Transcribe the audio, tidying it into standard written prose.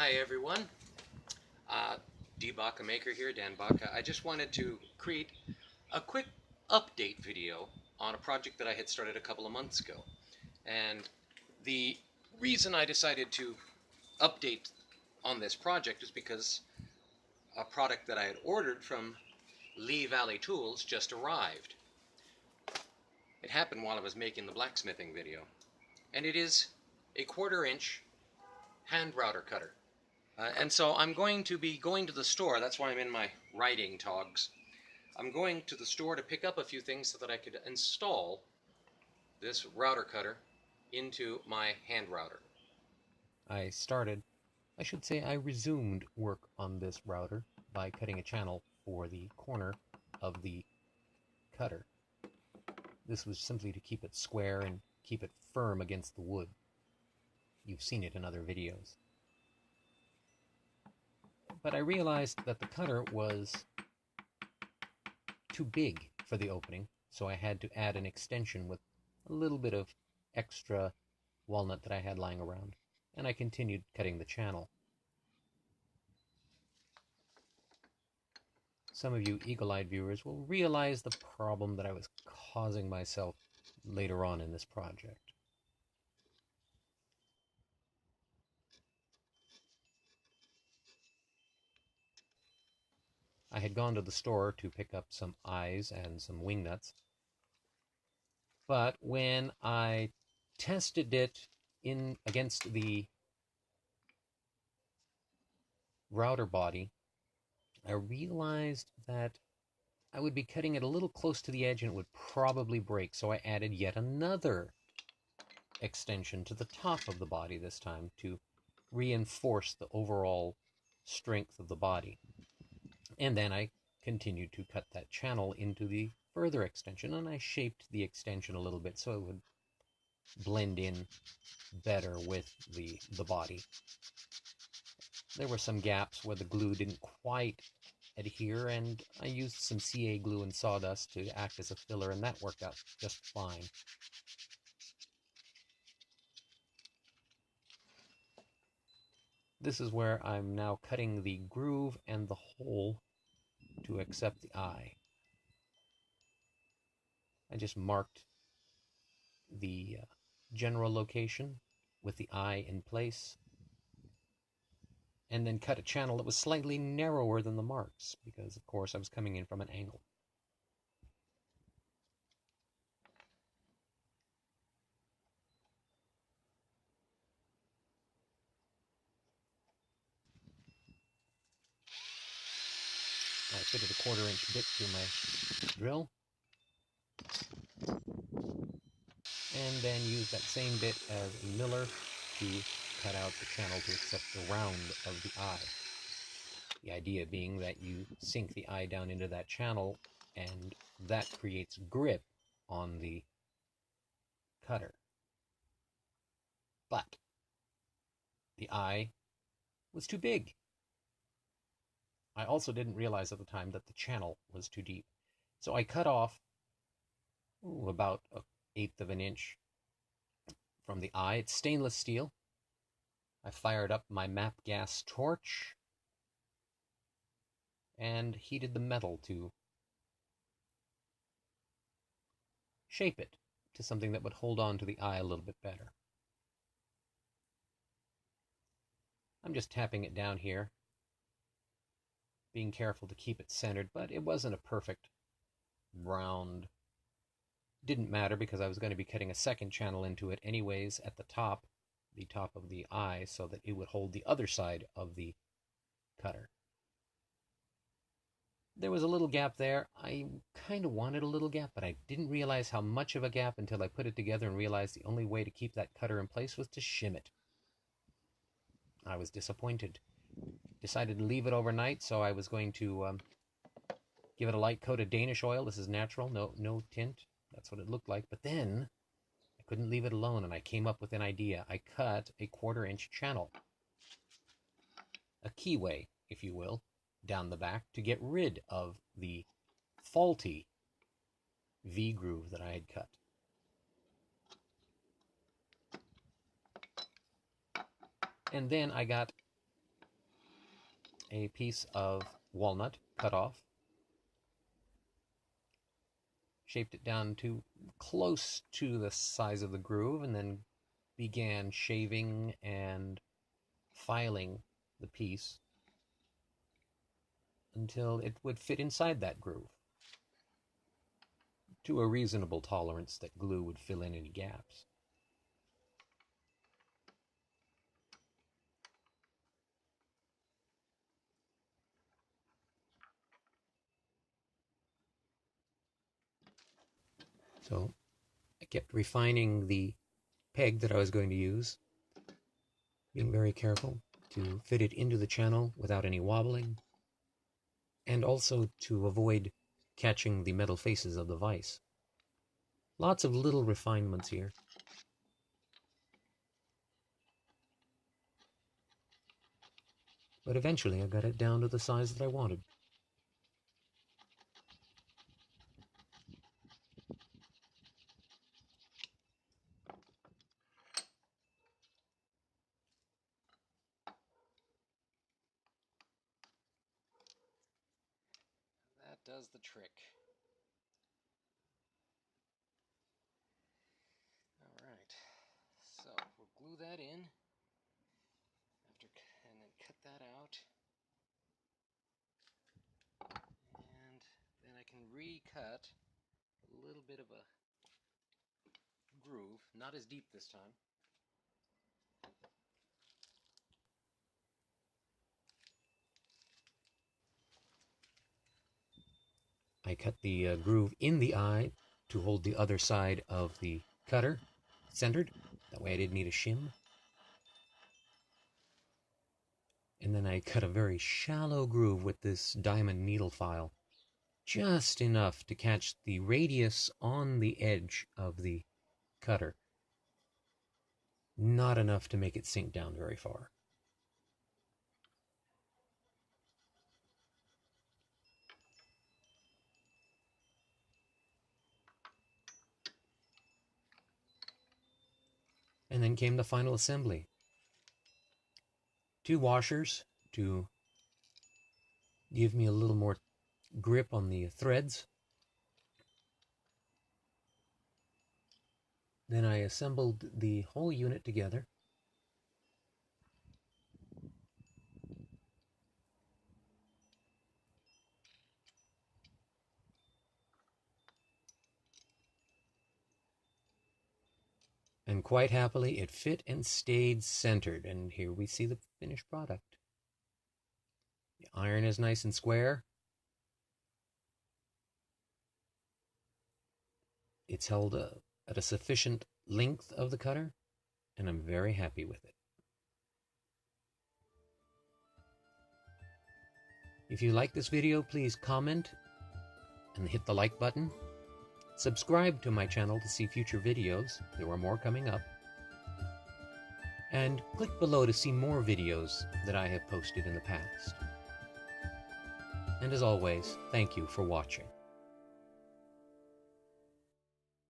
Hi everyone, DBaca Maker here, DBaca. I just wanted to create a quick update video on a project that I had started a couple of months ago. And the reason I decided to update on this project is because a product that I had ordered from Lee Valley Tools just arrived. It happened while I was making the blacksmithing video. And it is a 1/4 inch hand router cutter. And so I'm going to be going to the store. That's why I'm in my writing togs. I'm going to the store to pick up a few things so that I could install this router cutter into my hand router. I resumed work on this router by cutting a channel for the corner of the cutter. This was simply to keep it square and keep it firm against the wood. You've seen it in other videos. But I realized that the cutter was too big for the opening, so I had to add an extension with a little bit of extra walnut that I had lying around, and I continued cutting the channel. Some of you eagle-eyed viewers will realize the problem that I was causing myself later on in this project. I had gone to the store to pick up some eyes and some wing nuts, but when I tested it in against the router body, I realized that I would be cutting it a little close to the edge and it would probably break, so I added yet another extension to the top of the body this time to reinforce the overall strength of the body. And then I continued to cut that channel into the further extension, and I shaped the extension a little bit so it would blend in better with the body. There were some gaps where the glue didn't quite adhere, and I used some CA glue and sawdust to act as a filler, and that worked out just fine. This is where I'm now cutting the groove and the hole to accept the eye. I just marked the general location with the eye in place, and then cut a channel that was slightly narrower than the marks, because of course I was coming in from an angle. I fitted a 1/4 inch bit to my drill, and then used that same bit as a miller to cut out the channel to accept the round of the eye. The idea being that you sink the eye down into that channel, and that creates grip on the cutter. But the eye was too big. I also didn't realize at the time that the channel was too deep. So I cut off about 1/8 of an inch from the eye. It's stainless steel. I fired up my MAP gas torch and heated the metal to shape it to something that would hold on to the eye a little bit better. I'm just tapping it down here, being careful to keep it centered, but it wasn't a perfect round. Didn't matter because I was going to be cutting a second channel into it anyways at the top of the eye, so that it would hold the other side of the cutter. There was a little gap there. I kind of wanted a little gap, but I didn't realize how much of a gap until I put it together and realized the only way to keep that cutter in place was to shim it. I was disappointed. Decided to leave it overnight, so I was going to give it a light coat of Danish oil. This is natural, no tint. That's what it looked like. But then I couldn't leave it alone, and I came up with an idea. I cut a 1/4 inch channel, a keyway, if you will, down the back to get rid of the faulty V-groove that I had cut. And then I got a piece of walnut cut off, shaped it down to close to the size of the groove, and then began shaving and filing the piece until it would fit inside that groove to a reasonable tolerance that glue would fill in any gaps. So I kept refining the peg that I was going to use, being very careful to fit it into the channel without any wobbling, and also to avoid catching the metal faces of the vise. Lots of little refinements here. But eventually I got it down to the size that I wanted. That does the trick. Alright, so we'll glue that in and then cut that out. And then I can recut a little bit of a groove, not as deep this time. I cut the groove in the eye to hold the other side of the cutter centered. That way I didn't need a shim. And then I cut a very shallow groove with this diamond needle file, just enough to catch the radius on the edge of the cutter, not enough to make it sink down very far. And then came the final assembly. 2 washers to give me a little more grip on the threads. Then I assembled the whole unit together. And quite happily, it fit and stayed centered. And here we see the finished product. The iron is nice and square. It's held at a sufficient length of the cutter, and I'm very happy with it. If you like this video, please comment and hit the like button. Subscribe to my channel to see future videos. There are more coming up. And click below to see more videos that I have posted in the past. And as always, thank you for watching.